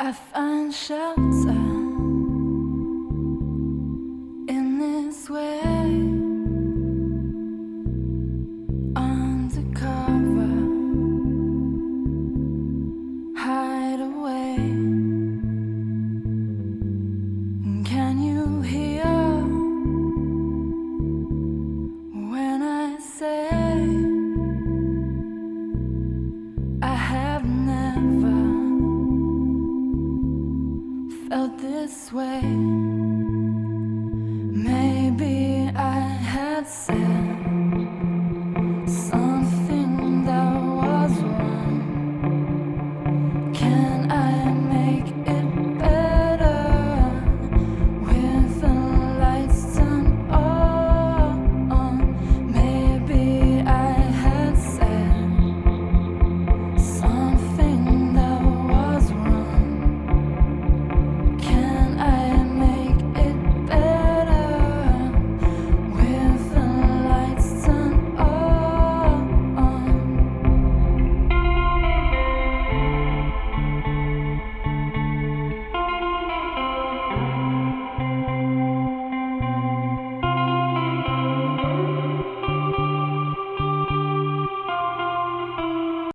I find shelter in this way, undercover, hide away. Can you hear when I say I have never felt this way?